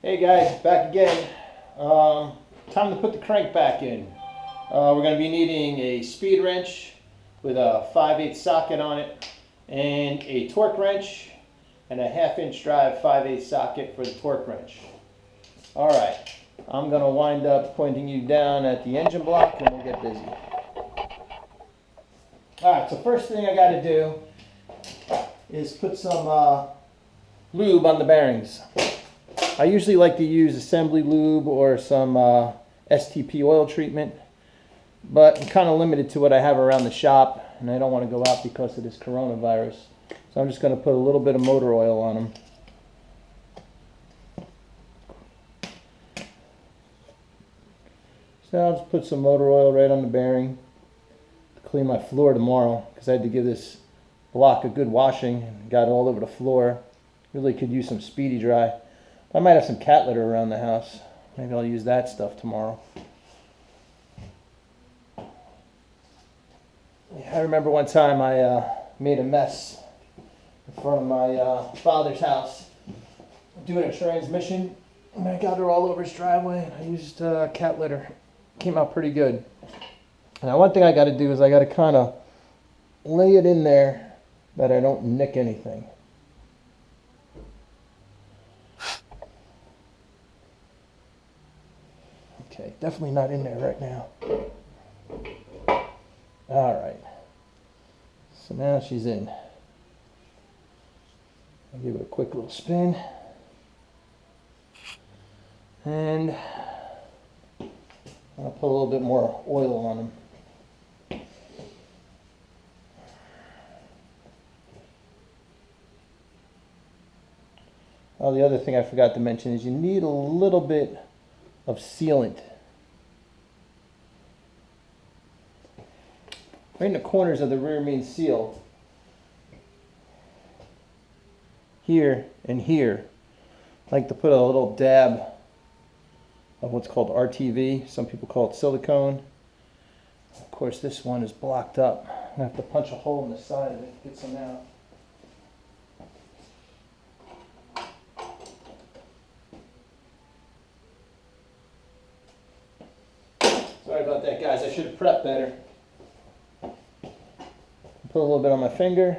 Hey guys, back again. Time to put the crank back in. We're going to be needing a speed wrench with a 5/8 socket on it and a torque wrench and a 1/2 inch drive 5/8 socket for the torque wrench. Alright, I'm going to wind up pointing you down at the engine block and we'll get busy. Alright, so first thing I got to do is put some lube on the bearings. I usually like to use assembly lube or some STP oil treatment, but I'm kind of limited to what I have around the shop, and I don't want to go out because of this coronavirus. So I'm just going to put a little bit of motor oil on them. So I'll just put some motor oil right on the bearing to clean my floor tomorrow, because I had to give this block a good washing and got it all over the floor. Really could use some speedy dry. I might have some cat litter around the house. Maybe I'll use that stuff tomorrow. I remember one time I made a mess in front of my father's house doing a transmission, and I got it all over his driveway, and I used cat litter. Came out pretty good. Now one thing I got to do is I got to kind of lay it in there that I don't nick anything. Okay, definitely not in there right now. All right. So now she's in. I'll give it a quick little spin. And I'll put a little bit more oil on them. Oh, the other thing I forgot to mention is you need a little bit of sealant. Right in the corners of the rear main seal, here and here, I like to put a little dab of what's called RTV. Some people call it silicone. Of course, this one is blocked up. I'm going to have to punch a hole in the side of it to get some out. Sorry about that, guys. I should have prepped better. Put a little bit on my finger.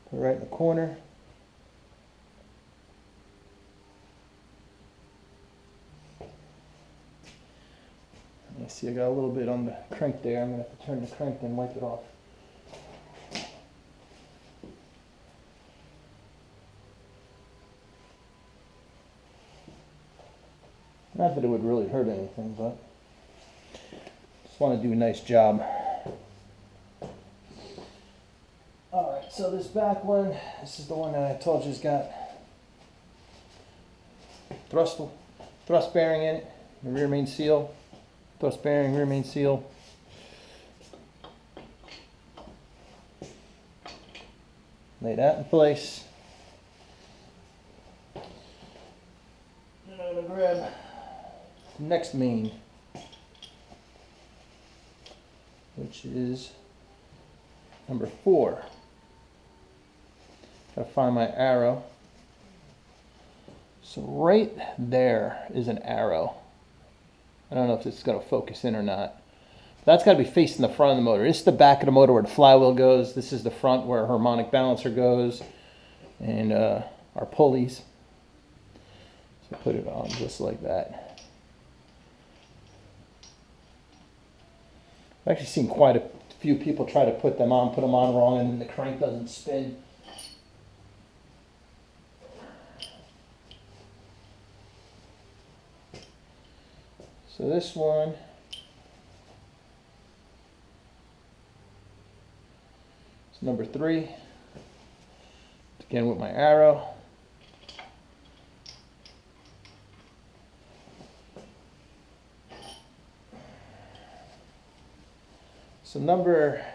Put it right in the corner. You see I got a little bit on the crank there. I'm going to have to turn the crank and wipe it off. Not that it would really hurt anything, but just want to do a nice job. Alright, so this back one, this is the one that I told you has got thrust bearing in it, the rear main seal, thrust bearing, rear main seal. Lay that in place. And I'm going to grab the next main, which is number 4. Gotta find my arrow. So right there is an arrow. I don't know if it's gonna focus in or not. That's gotta be facing the front of the motor. This is the back of the motor where the flywheel goes. This is the front where our harmonic balancer goes and our pulleys. So put it on just like that. I've actually seen quite a few people try to put them on wrong, and then the crank doesn't spin. So this one is number 3. Again with my arrow. So number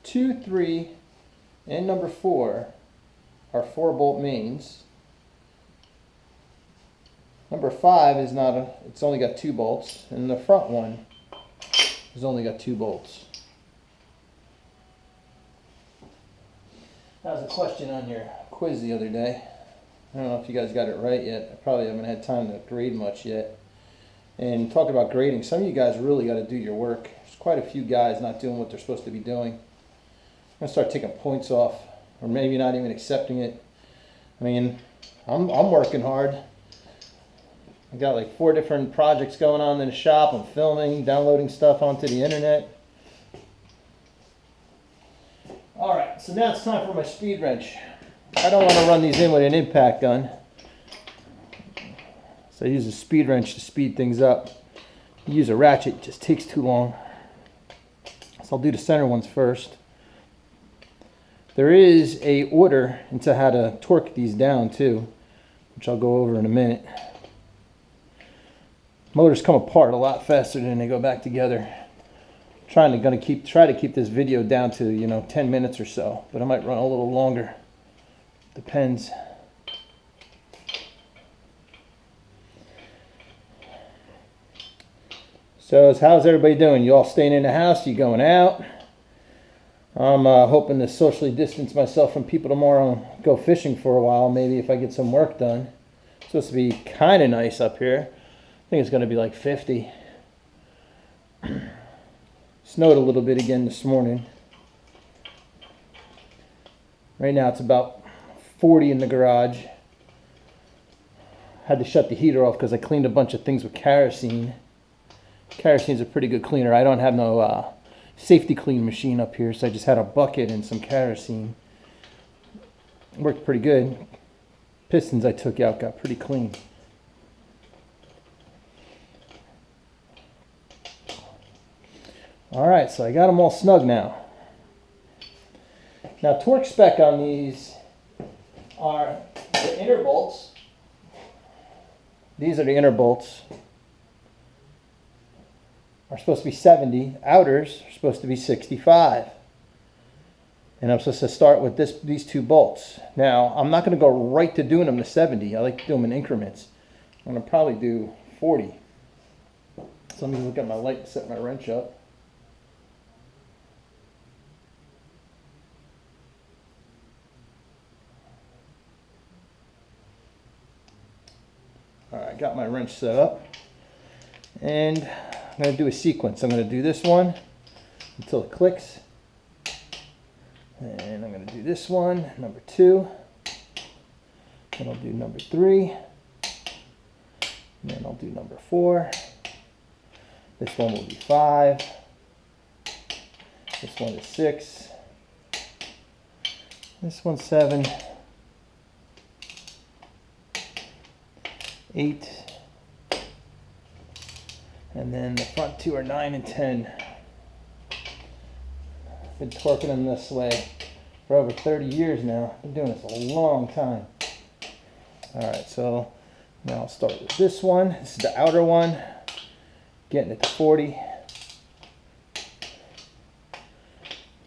2, 3, and number 4 are 4-bolt mains. Number 5 is not it's only got 2 bolts, and the front one has only got 2 bolts. That was a question on your quiz the other day. I don't know if you guys got it right yet. I probably haven't had time to grade much yet. And talking about grading, some of you guys really got to do your work. There's quite a few guys not doing what they're supposed to be doing. I'm going to start taking points off, or maybe not even accepting it. I mean, I'm working hard. I got like 4 different projects going on in the shop. I'm filming, downloading stuff onto the internet. All right, so now it's time for my speed wrench. I don't want to run these in with an impact gun. So I use a speed wrench to speed things up. You use a ratchet, it just takes too long. So I'll do the center ones first. There is a order into how to torque these down too, which I'll go over in a minute. Motors come apart a lot faster than they go back together. Try to keep this video down to 10 minutes or so, but I might run a little longer. Depends. So how's everybody doing? You all staying in the house? You going out? I'm hoping to socially distance myself from people tomorrow and go fishing for a while, maybe if I get some work done. It's supposed to be kind of nice up here. I think it's going to be like 50. Snowed a little bit again this morning. Right now it's about 40 in the garage. Had to shut the heater off because I cleaned a bunch of things with kerosene. Kerosene's a pretty good cleaner. I don't have no safety clean machine up here, so I just had a bucket and some kerosene. Worked pretty good. Pistons I took out got pretty clean. Alright, so I got them all snug now. Now torque spec on these are the inner bolts. These are the inner bolts. Are supposed to be 70. Outers are supposed to be 65. And I'm supposed to start with these 2 bolts. Now, I'm not going to go right to doing them to 70. I like to do them in increments. I'm going to probably do 40. So let me look at my light and set my wrench up. Alright, got my wrench set up. And I'm going to do a sequence. I'm going to do this one until it clicks. And I'm going to do this one, number 2. Then I'll do number 3. And then I'll do number 4. This one will be 5. This one is 6. This one's 7. 8. And then the front 2 are 9 and 10. Been torquing them this way for over 30 years now. Been doing this a long time. Alright, so now I'll start with this one. This is the outer one. Getting it to 40.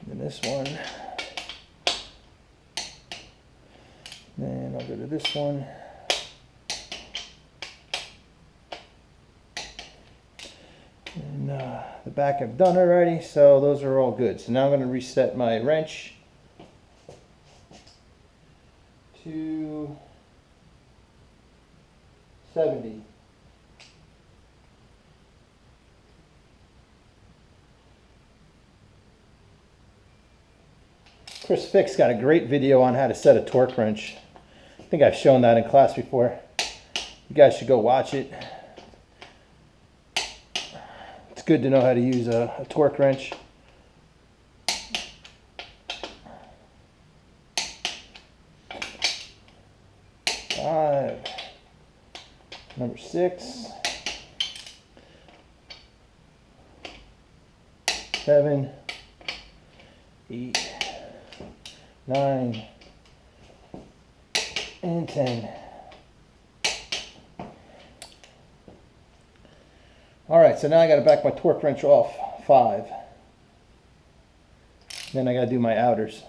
And then this one. Then I'll go to this one. And the back I've done already, so those are all good. So now I'm going to reset my wrench to 70. Chris Fick's got a great video on how to set a torque wrench. I think I've shown that in class before. You guys should go watch it. It's good to know how to use a torque wrench. Five. Number 6. 7. 8. 9. And 10. Alright, so now I got to back my torque wrench off 5. Then I got to do my outers.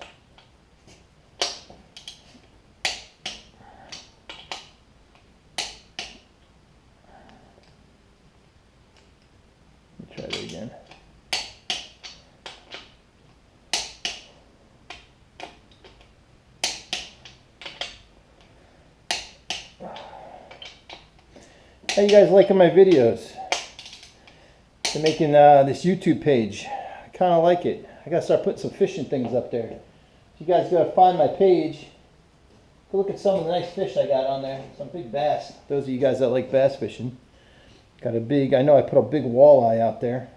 Let me try that again. How you guys liking my videos? I'm making this YouTube page. I kind of like it. I gotta start putting some fishing things up there. You guys gotta find my page. Look at some of the nice fish I got on there. Some big bass. Those of you guys that like bass fishing. Got a big, I know I put a big walleye out there.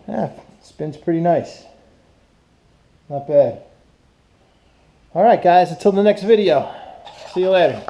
Yeah, spins pretty nice. Not bad. Alright guys, until the next video. See you later.